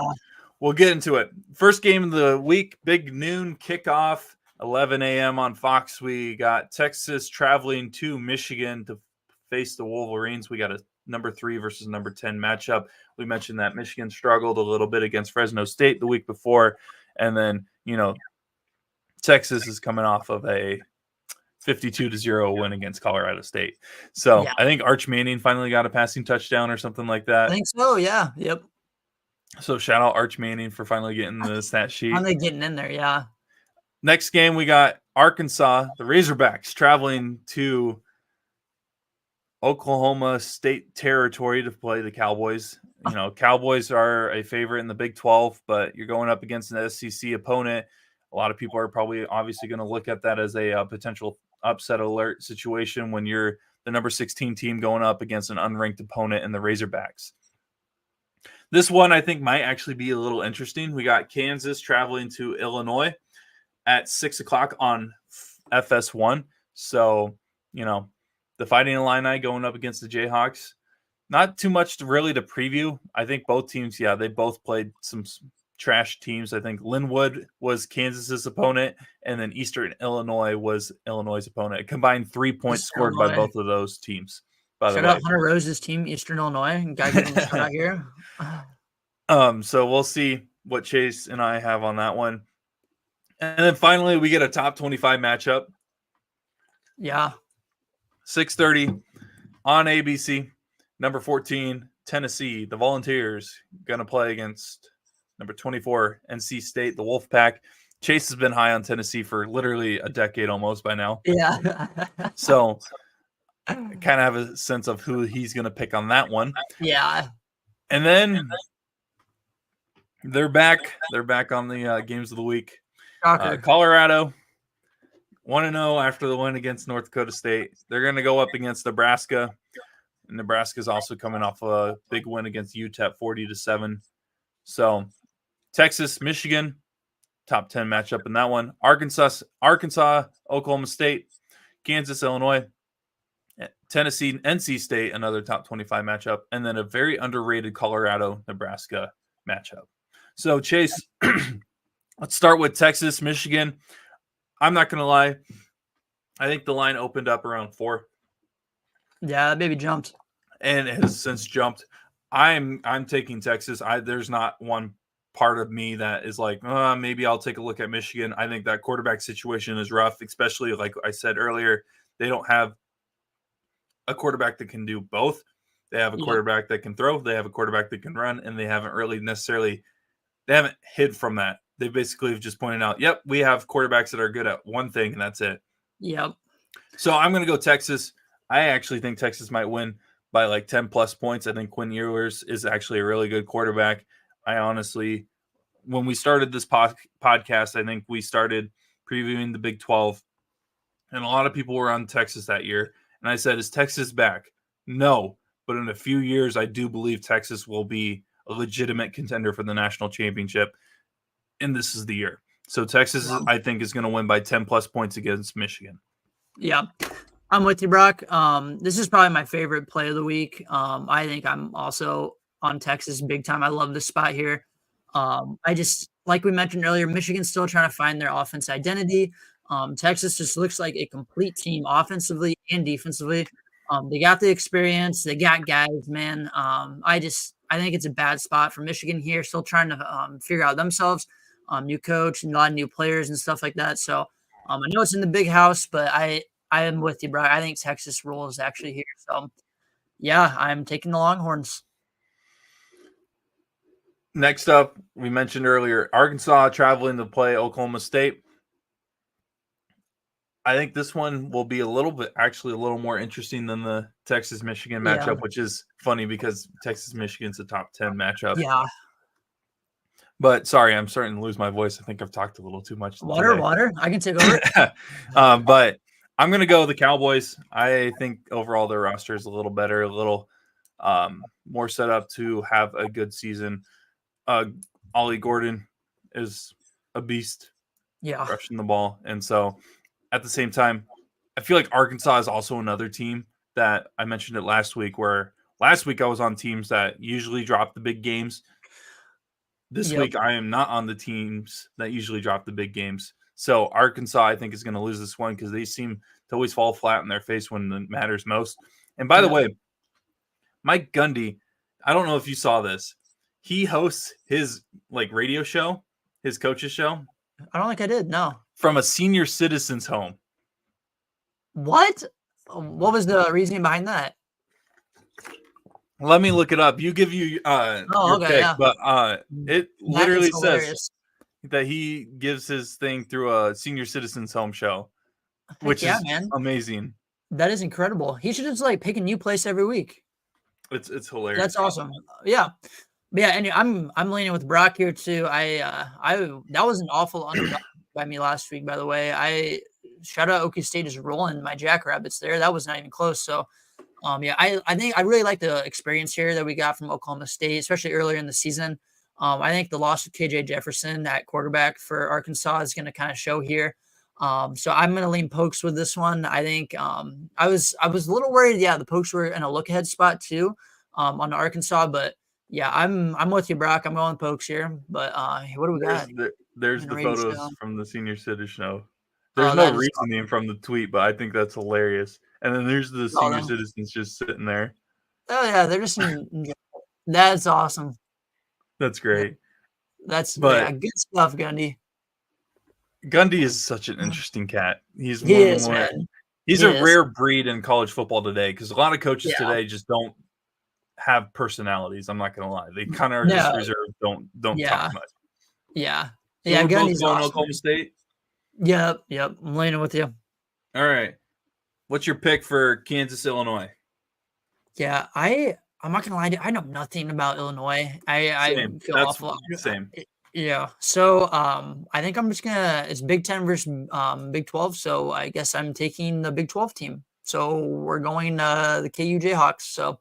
we'll get into it. First game of the week, big noon kickoff, 11 a.m. on Fox. We got Texas traveling to Michigan to face the Wolverines. We got a number 3 versus number 10 matchup. We mentioned that Michigan struggled a little bit against Fresno State the week before. And then, Texas is coming off of a 52-0 win against Colorado State. So I think Arch Manning finally got a passing touchdown or something like that. I think so, yeah. Yep. So shout out Arch Manning for finally getting the stat sheet. Finally getting in there, yeah. Next game, we got Arkansas, the Razorbacks, traveling to Oklahoma State territory to play the Cowboys. You know, Cowboys are a favorite in the Big 12, but you're going up against an SEC opponent. A lot of people are probably obviously going to look at that as a potential upset alert situation when you're the number 16 team going up against an unranked opponent in the Razorbacks. This one I think might actually be a little interesting. We got Kansas traveling to Illinois at 6 o'clock on FS1. So, you know, the Fighting Illini going up against the Jayhawks. Not too much to preview. I think both teams, they both played some trash teams. I think Linwood was Kansas's opponent, and then Eastern Illinois was Illinois' opponent. A combined 3 points scored by both of those teams. Shout out Hunter Rose's team, Eastern Illinois. Got to give him a shout out here. So we'll see what Chase and I have on that one. And then finally, we get a top 25 matchup. Yeah. 6:30 on ABC. Number 14, Tennessee, the Volunteers, going to play against number 24, NC State, the Wolfpack. Chase has been high on Tennessee for literally a decade almost by now. Yeah. So I kind of have a sense of who he's going to pick on that one. Yeah. And then they're back. They're back on the games of the week. Colorado, 1-0 after the win against North Dakota State. They're going to go up against Nebraska. And Nebraska's also coming off a big win against UTEP, 40-7. So Texas, Michigan, top 10 matchup in that one. Arkansas, Oklahoma State, Kansas, Illinois, Tennessee, NC State, another top 25 matchup, and then a very underrated Colorado, Nebraska matchup. So Chase, let's start with Texas, Michigan. I'm not going to lie. I think the line opened up around 4. Yeah, that baby jumped. And it has since jumped. I'm taking Texas. There's not one part of me that is like, maybe I'll take a look at Michigan. I think that quarterback situation is rough, especially like I said earlier, they don't have a quarterback that can do both. They have a quarterback that can throw, they have a quarterback that can run, and they haven't hid from that. They basically have just pointed out, yep, we have quarterbacks that are good at one thing, and that's it. Yep. So I'm going to go Texas. I actually think Texas might win by like 10 plus points. I think Quinn Ewers is actually a really good quarterback. I honestly, when we started this podcast, I think we started previewing the Big 12, and a lot of people were on Texas that year. And I said, is Texas back? No. But in a few years, I do believe Texas will be a legitimate contender for the national championship. And this is the year. So Texas, I think, is going to win by 10 plus points against Michigan. Yeah. I'm with you, Brock. This is probably my favorite play of the week. I think I'm also on Texas big time. I love this spot here. I just, like we mentioned earlier, Michigan's still trying to find their offense identity. Texas just looks like a complete team offensively and defensively. They got the experience. They got guys, man. I think it's a bad spot for Michigan here. Still trying to figure out themselves. New coach and a lot of new players and stuff like that. So I know it's in the big house, but I am with you, bro. I think Texas rolls actually here. So, yeah, I'm taking the Longhorns. Next up, we mentioned earlier, Arkansas traveling to play Oklahoma State. I think this one will be a little more interesting than the Texas-Michigan matchup, which is funny because Texas-Michigan's a top 10 matchup. Yeah. But sorry, I'm starting to lose my voice. I think I've talked a little too much. Water. I can take over. But I'm going to go the Cowboys. I think overall their roster is a little better, a little more set up to have a good season. Ollie Gordon is a beast, rushing the ball. And so at the same time, I feel like Arkansas is also another team that I mentioned it last week, where last week I was on teams that usually drop the big games. This week I am not on the teams that usually drop the big games. So Arkansas, I think, is going to lose this one because they seem to always fall flat in their face when it matters most. And by the way, Mike Gundy, I don't know if you saw this. He hosts his radio show, his coach's show, I don't think I did. No. From a senior citizen's home. What? What was the reasoning behind that? Let me look it up. You give your Okay, pick, yeah. but it That is literally says hilarious. that he gives his thing through a senior citizen's home show, Heck which yeah, is man. amazing. That is incredible. He should just like pick a new place every week. It's hilarious. That's awesome. Yeah. But yeah, and I'm leaning with Brock here too. I that was an awful underdog by me last week, by the way. I shout out Okie State is rolling my Jackrabbits there. That was not even close. So yeah, I think I really like the experience here that we got from Oklahoma State, especially earlier in the season. I think the loss of KJ Jefferson, that quarterback for Arkansas, is going to kind of show here. So I'm going to lean Pokes with this one. I think I was a little worried. Yeah, the Pokes were in a look ahead spot too on the Arkansas, but yeah, I'm with you, Brock. I'm going Pokes here. But what do we got? There's the photos from the senior citizen show. Oh, There's no reasoning from the tweet, but I think that's hilarious. And then there's the senior no. citizens just sitting there. Oh yeah, they're just that's awesome. That's great. That's But good stuff, Gundy. Gundy is such an interesting cat. He's He's a rare breed in college football today because a lot of coaches Yeah. today just don't have personalities. I'm not gonna lie; they kind of are just reserved. Don't talk much. Yeah, So yeah. we're Gundy's both going awesome. Oklahoma State. Yep. I'm leaning with you. All right. What's your pick for Kansas, Illinois? Yeah, I'm not gonna lie to you, I know nothing about Illinois. I feel awful. Same. Yeah. So I think I'm just gonna it's Big 10 versus Big 12. So I guess I'm taking the Big 12 team. So we're going the KU Jayhawks. So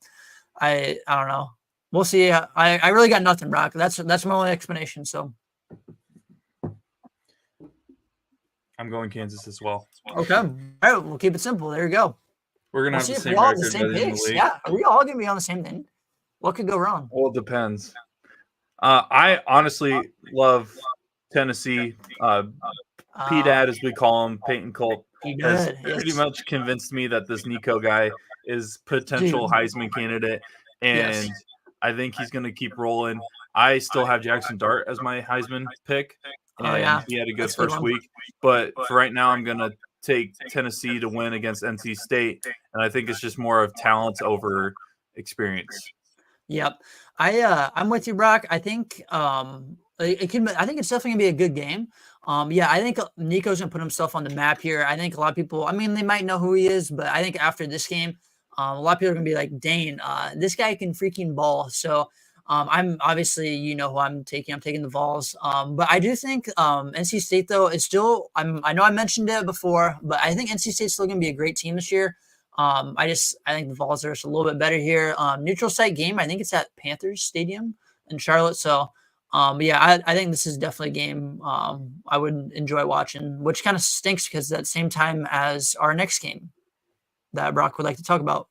I don't know. We'll see. I really got nothing, Brock. That's my only explanation. So I'm going Kansas as well. okay. All right, we'll keep it simple. There you go. We're gonna have see the if same we all have record the same by the end of picks. the league. Yeah, are we all gonna be on the same thing? What could go wrong? Well, it depends. I honestly love Tennessee. P-Dad, as we call him, Peyton Colt, has pretty much convinced me that this Nico guy is potential Heisman candidate, and I think he's going to keep rolling. I still have Jackson Dart as my Heisman pick, and he had a good first week. But for right now, I'm going to take Tennessee to win against NC State, and I think it's just more of talent over experience. Yep. I'm with you, Brock. I think I think it's definitely gonna be a good game. Yeah, I think Nico's gonna put himself on the map here. I think a lot of people, I mean, they might know who he is, but I think after this game, a lot of people are gonna be like, Dane, this guy can freaking ball. So I'm obviously, you know who I'm taking. I'm taking the Vols. But I do think NC State though is still. I know I mentioned it before, but I think NC State's still gonna be a great team this year. I think the Vols are just a little bit better here. Neutral site game. I think it's at Panthers Stadium in Charlotte. So, but yeah, I think this is definitely a game I would enjoy watching, which kind of stinks because it's at the same time as our next game that Brock would like to talk about.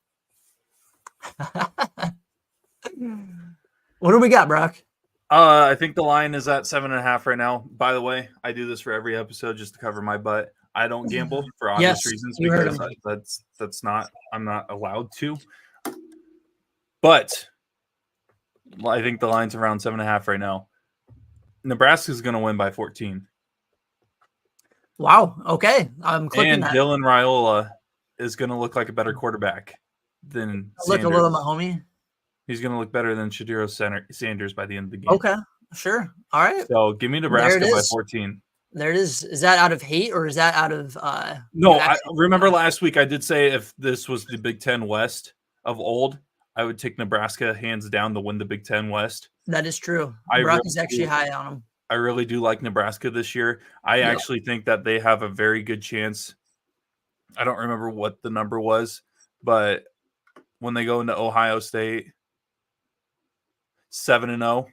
What do we got, Brock? I think the line is at 7.5 right now. By the way, I do this for every episode just to cover my butt. I don't gamble for obvious reasons because I'm not allowed to. But I think the line's around 7.5 right now. Nebraska's going to win by 14. Wow. Okay. I'm clicking and that. Dylan Raiola is going to look like a better quarterback than Sanders. Look a little, my homie. He's going to look better than Shedeur Sanders by the end of the game. Okay. Sure. All right. So give me Nebraska by 14. There it is. Is that out of hate or is that out of no, I remember last week I did say if this was the Big Ten West of old, I would take Nebraska hands down to win the Big Ten West. That is true. Brock is actually high on them. I really do like Nebraska this year. I actually think that they have a very good chance. I don't remember what the number was, but when they go into Ohio State, 7-0.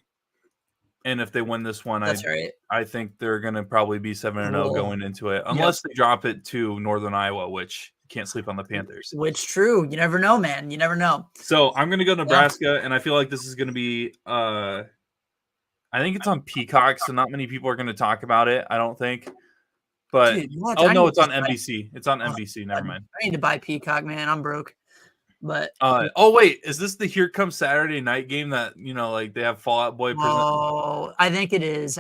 And if they win this one, I think they're going to probably be 7-0 going into it, unless they drop it to Northern Iowa, which can't sleep on the Panthers. Which true. You never know, man. You never know. So I'm going to go Nebraska, and I feel like this is going to be I think it's on Peacock, so not many people are going to talk about it, I don't think. But, no, it's on NBC. It's on NBC. Never mind. I need to buy Peacock, man. I'm broke. But oh wait, is this the Here Comes Saturday Night game that like they have Fall Out Boy present? Oh, I think it is.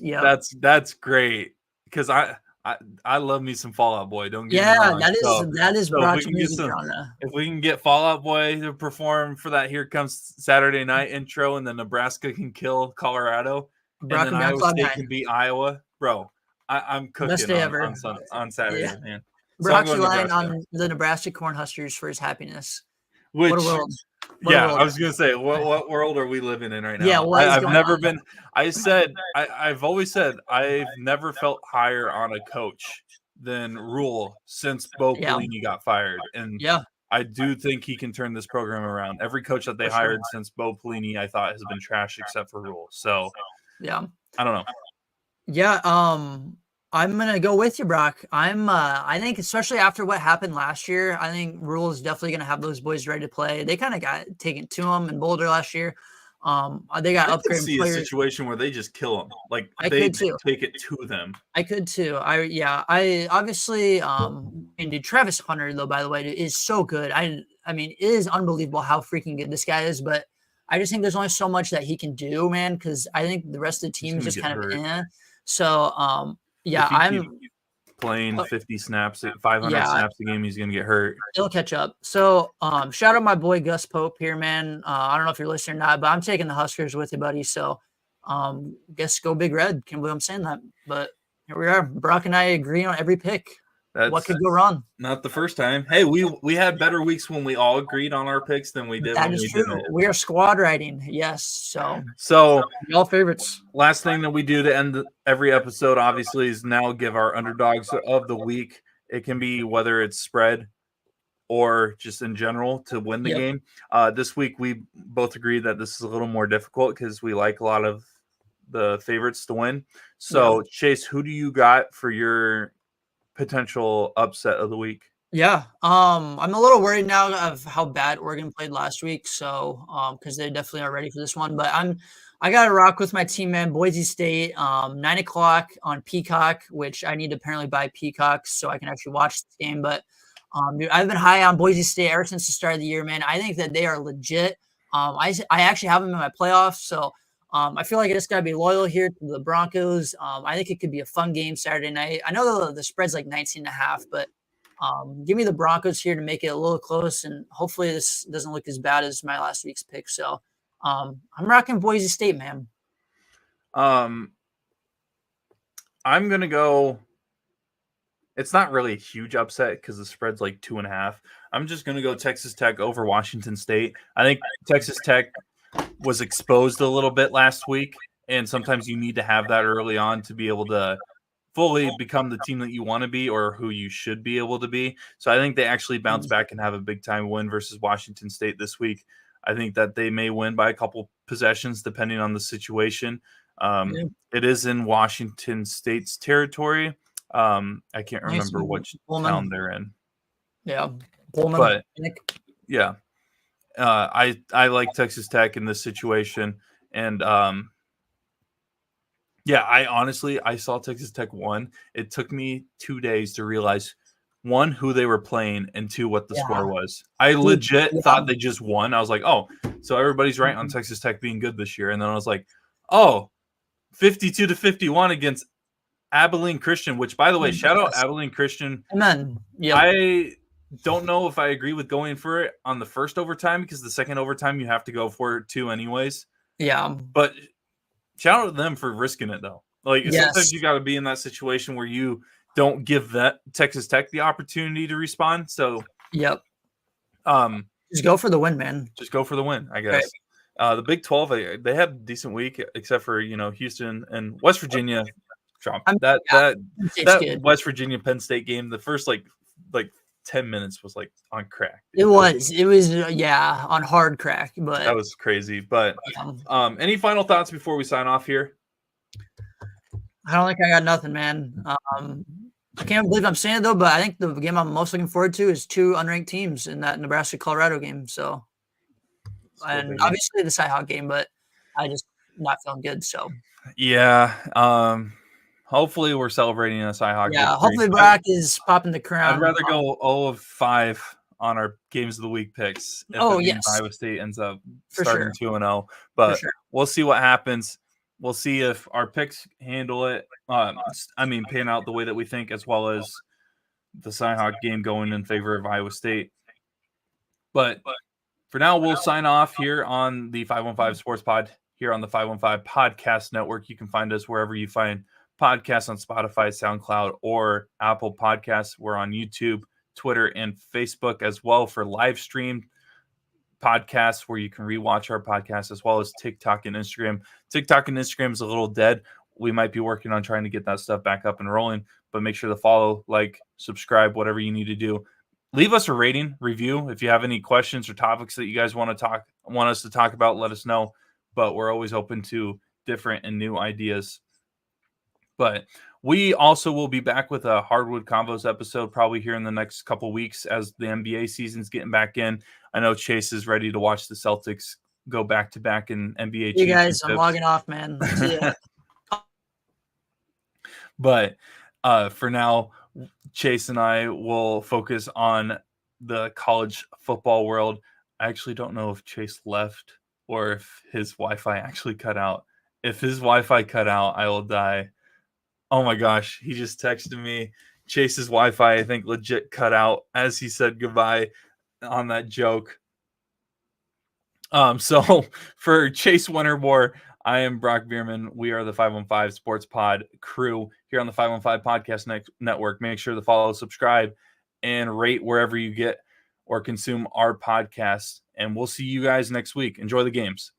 Yeah, that's great because I love me some Fall Out Boy. Don't get me wrong. That is So Brock's music genre. if we can get Fall Out Boy to perform for that Here Comes Saturday Night intro, and then Nebraska can kill Colorado, Brock and then Iowa State can beat Iowa, bro. I'm cooking best day ever on Saturday, man. Brock's relying on the Nebraska Cornhuskers for his happiness. Which, what a world. I was gonna say, what world are we living in right now? Yeah, I've never been. I've always said I've never felt higher on a coach than Rule since Bo Pelini got fired, and I do think he can turn this program around. Every coach that they hired since Bo Pelini, I thought, has been trash except for Rule. So I don't know. Yeah, I'm gonna go with you, Brock. I think especially after what happened last year, I think Rule is definitely gonna have those boys ready to play. They kind of got taken to them in Boulder last year. They got upgraded players. A situation where they just kill them, like they take it to them. I could too. I obviously, and dude, Travis Hunter though, by the way, is so good. I mean, it is unbelievable how freaking good this guy is. But I just think there's only so much that he can do, man. Because I think the rest of the team is just kind of in. So, I'm playing 50 snaps at 500 snaps a game. He's gonna get hurt. He'll catch up. So, shout out my boy Gus Pope here, man. I don't know if you're listening or not, but I'm taking the Huskers with you, buddy. So, guess go Big Red. Can't believe I'm saying that, but here we are. Brock and I agree on every pick. What could go wrong? Not the first time. Hey, we had better weeks when we all agreed on our picks than we did. That is true. We are squad riding. Yes. So all favorites. Last thing that we do to end every episode, obviously, is now give our underdogs of the week. It can be whether it's spread or just in general to win the game. This week, we both agreed that this is a little more difficult because we like a lot of the favorites to win. So, Chase, who do you got for your potential upset of the week? I'm a little worried now of how bad Oregon played last week. So, because they definitely are ready for this one. But I got to rock with my team, man. Boise State, 9:00 on Peacock, which I need to apparently buy Peacock so I can actually watch this game. But dude, I've been high on Boise State ever since the start of the year, man. I think that they are legit. I actually have them in my playoffs, so I feel like I just got to be loyal here to the Broncos. I think it could be a fun game Saturday night. I know the spread's like 19.5, but give me the Broncos here to make it a little close, and hopefully this doesn't look as bad as my last week's pick. So I'm rocking Boise State, man. I'm going to go – it's not really a huge upset because the spread's like 2.5. I'm just going to go Texas Tech over Washington State. I think Texas Tech – was exposed a little bit last week, and sometimes you need to have that early on to be able to fully become the team that you want to be or who you should be able to be. So I think they actually bounce back and have a big time win versus Washington State this week. I think that they may win by a couple possessions depending on the situation. It is in Washington State's territory. I can't remember which town they're in. Pullman. But yeah. I like Texas Tech in this situation, and I saw Texas Tech won. It took me 2 days to realize, one, who they were playing, and two, what the score was. I legit thought they just won. I was like, oh, so everybody's right on Texas Tech being good this year. And then I was like, oh, 52-51 against Abilene Christian, which, by the way, shout out Abilene Christian. Amen. Yeah. I don't know if I agree with going for it on the first overtime because the second overtime you have to go for it too anyways. Yeah. But shout out to them for risking it though. Like sometimes you got to be in that situation where you don't give that Texas Tech the opportunity to respond. So just go for the win, man. Just go for the win, I guess. Right. The Big 12, they had a decent week except for, Houston and West Virginia. That West Virginia Penn State game, the first like 10 minutes was like on crack. It was on hard crack, but that was crazy. But any final thoughts before we sign off here? I don't think I got nothing, man. I can't believe I'm saying it though, but I think the game I'm most looking forward to is two unranked teams in that Nebraska-Colorado game. So, and obviously the Cyhawk game, but I just not feeling good. So, hopefully we're celebrating a Cyhawk. Yeah, hopefully Brock is popping the crown. I'd rather go 0 of 5 on our games of the week picks. If Iowa State ends up starting 2-0, but we'll see what happens. We'll see if our picks handle it. Pan out the way that we think, as well as the Cyhawk game going in favor of Iowa State. But for now, we'll sign off here on the 515 Sports Pod, here on the 515 Podcast Network. You can find us wherever you find podcasts on Spotify, SoundCloud, or Apple Podcasts. We're on YouTube, Twitter, and Facebook as well for live stream podcasts where you can rewatch our podcast, as well as TikTok and Instagram. TikTok and Instagram is a little dead. We might be working on trying to get that stuff back up and rolling, but make sure to follow, like, subscribe, whatever you need to do. Leave us a rating, review. If you have any questions or topics that you guys want us to talk about, let us know. But we're always open to different and new ideas. But we also will be back with a Hardwood Convos episode probably here in the next couple weeks as the NBA season's getting back in. I know Chase is ready to watch the Celtics go back-to-back in NBA championships. You guys, I'm logging off, man. But for now, Chase and I will focus on the college football world. I actually don't know if Chase left or if his Wi-Fi actually cut out. If his Wi-Fi cut out, I will die. Oh my gosh, he just texted me. Chase's Wi-Fi, I think, legit cut out as he said goodbye on that joke. So for Chase Wintermore, I am Brock Bierman. We are the 515 Sports Pod crew here on the 515 Podcast Network. Make sure to follow, subscribe, and rate wherever you get or consume our podcast. And we'll see you guys next week. Enjoy the games.